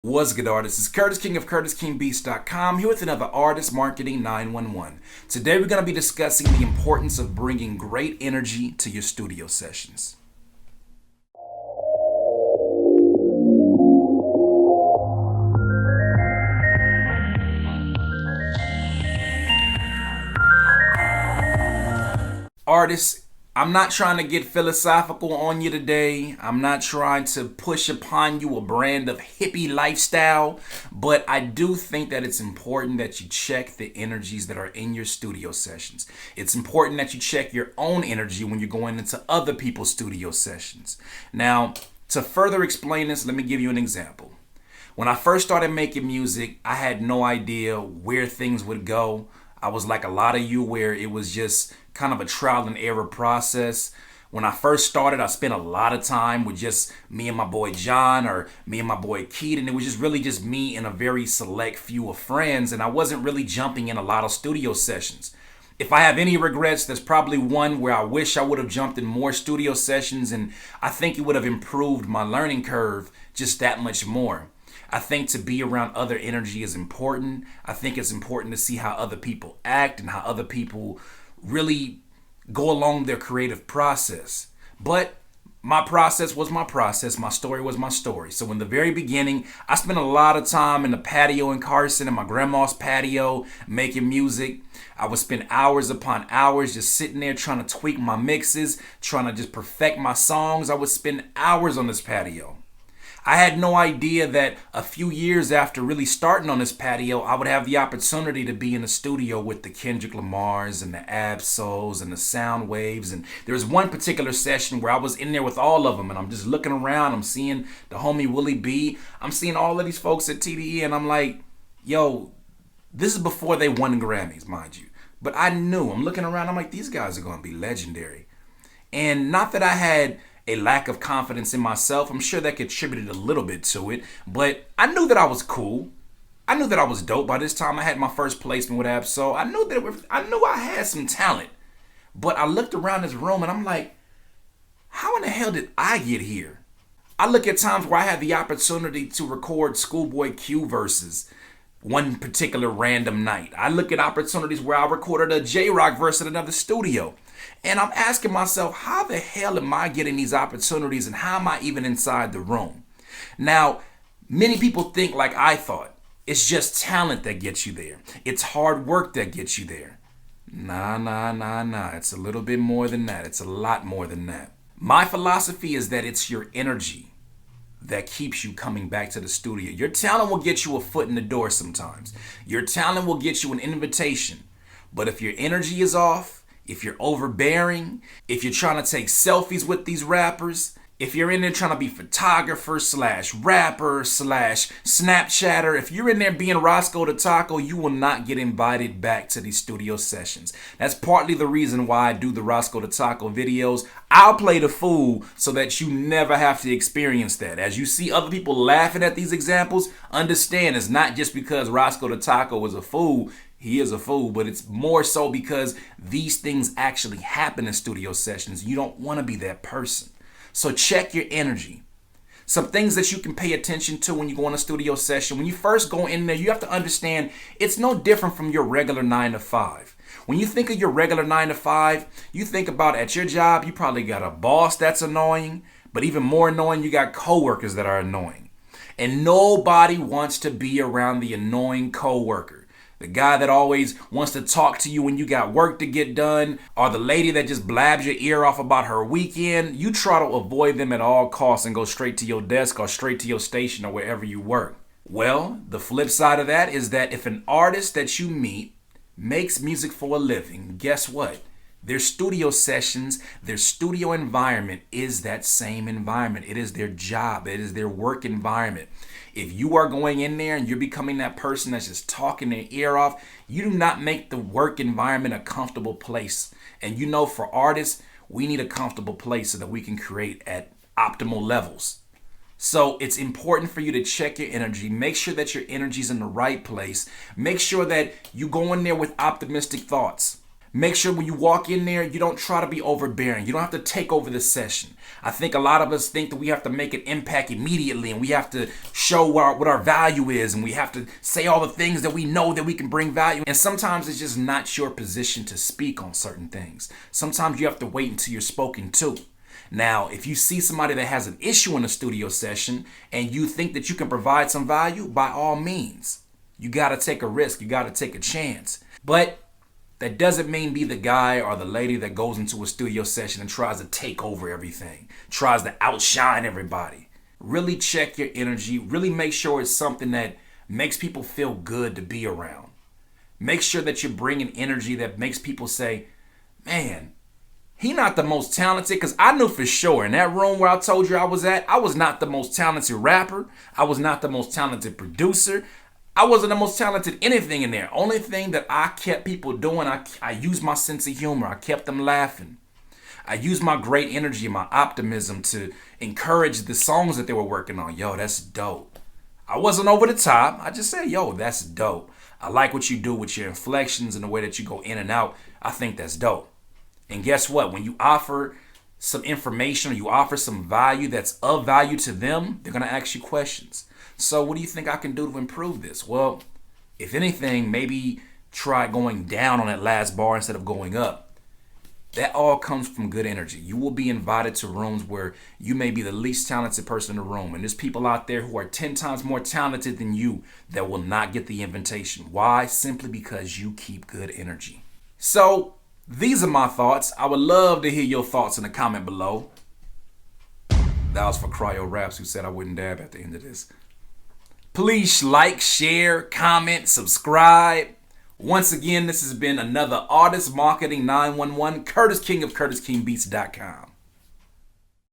What's good, artists? It's Curtis King of CurtisKingBeats.com here with another Artist Marketing 911. Today we're going to be discussing the importance of bringing great energy to your studio sessions. Artists, I'm not trying to get philosophical on you today. I'm not trying to push upon you a brand of hippie lifestyle, but I do think that it's important that you check the energies that are in your studio sessions. It's important that you check your own energy when you're going into other people's studio sessions. Now, to further explain this, let me give you an example. When I first started making music, I had no idea where things would go. I was like a lot of you where it was just kind of a trial and error process. When I first started, I spent a lot of time with just me and my boy John or me and my boy Keaton. It was just really just me and a very select few of friends, and I wasn't really jumping in a lot of studio sessions. If I have any regrets, there's probably one where I wish I would have jumped in more studio sessions, and I think it would have improved my learning curve just that much more. I think to be around other energy is important. I think it's important to see how other people act and how other people really go along their creative process. But my process was my process. My story was my story. So in the very beginning, I spent a lot of time in the patio in Carson, in my grandma's patio, making music. I would spend hours upon hours just sitting there trying to tweak my mixes, trying to just perfect my songs. I would spend hours on this patio. I had no idea that a few years after really starting on this patio, I would have the opportunity to be in the studio with the Kendrick Lamars and the Ab-Souls and the Sound Waves. And there was one particular session where I was in there with all of them, and I'm just looking around. I'm seeing the homie Willie B. I'm seeing all of these folks at TDE, and I'm like, yo, this is before they won Grammys, mind you. But I knew, I'm looking around, I'm like, these guys are going to be legendary. And not that I had a lack of confidence in myself. I'm sure that contributed a little bit to it, but I knew that I was cool. I knew that I was dope. By this time, I had my first placement with Ab-Soul. I knew I had some talent, but I looked around this room and I'm like, how in the hell did I get here? I look at times where I had the opportunity to record Schoolboy Q verses one particular random night. I look at opportunities where I recorded a J-Rock verse in another studio. And I'm asking myself, how the hell am I getting these opportunities and how am I even inside the room? Now, many people think like I thought. It's just talent that gets you there. It's hard work that gets you there. Nah. It's a little bit more than that. It's a lot more than that. My philosophy is that it's your energy that keeps you coming back to the studio. Your talent will get you a foot in the door sometimes. Your talent will get you an invitation. But if your energy is off, if you're overbearing, if you're trying to take selfies with these rappers, if you're in there trying to be photographer slash rapper slash Snapchatter, if you're in there being Roscoe the Taco, you will not get invited back to these studio sessions. That's partly the reason why I do the Roscoe the Taco videos. I'll play the fool so that you never have to experience that. As you see other people laughing at these examples, understand it's not just because Roscoe the Taco is a fool. He is a fool, but it's more so because these things actually happen in studio sessions. You don't want to be that person. So check your energy. Some things that you can pay attention to when you go on a studio session. When you first go in there, you have to understand it's no different from your regular 9 to 5. When you think of your regular 9 to 5, you think about at your job, you probably got a boss that's annoying, but even more annoying, you got coworkers that are annoying. And nobody wants to be around the annoying coworker. The guy that always wants to talk to you when you got work to get done, or the lady that just blabs your ear off about her weekend. You try to avoid them at all costs and go straight to your desk or straight to your station or wherever you work. Well, the flip side of that is that if an artist that you meet makes music for a living, guess what? Their studio sessions, their studio environment is that same environment. It is their job. It is their work environment. If you are going in there and you're becoming that person that's just talking their ear off, you do not make the work environment a comfortable place. And you know, for artists, we need a comfortable place so that we can create at optimal levels. So it's important for you to check your energy. Make sure that your energy is in the right place. Make sure that you go in there with optimistic thoughts. Make sure when you walk in there, you don't try to be overbearing. You don't have to take over the session. I think a lot of us think that we have to make an impact immediately and we have to show what our value is and we have to say all the things that we know that we can bring value. And sometimes it's just not your position to speak on certain things. Sometimes you have to wait until you're spoken to. Now, if you see somebody that has an issue in a studio session and you think that you can provide some value, by all means, you got to take a risk. You got to take a chance. But that doesn't mean be the guy or the lady that goes into a studio session and tries to take over everything, tries to outshine everybody. Really check your energy. Really make sure it's something that makes people feel good to be around. Make sure that you're bringing energy that makes people say, man, he not the most talented, because I knew for sure in that room where I told you I was at, I was not the most talented rapper. I was not the most talented producer. I wasn't the most talented anything in there. Only thing that I kept people doing, I used my sense of humor. I kept them laughing. I used my great energy, my optimism to encourage the songs that they were working on. Yo, that's dope. I wasn't over the top. I just said, yo, that's dope. I like what you do with your inflections and the way that you go in and out. I think that's dope. And guess what? When you offer some information or you offer some value that's of value to them, they're going to ask you questions. So what do you think I can do to improve this? Well, if anything, maybe try going down on that last bar instead of going up. That all comes from good energy. You will be invited to rooms where you may be the least talented person in the room. And there's people out there who are 10 times more talented than you that will not get the invitation. Why? Simply because you keep good energy. So these are my thoughts. I would love to hear your thoughts in the comment below. That was for Cryo Raps, who said I wouldn't dab at the end of this. Please like, share, comment, subscribe. Once again, this has been another Artist Marketing 911. Curtis King of CurtisKingBeats.com.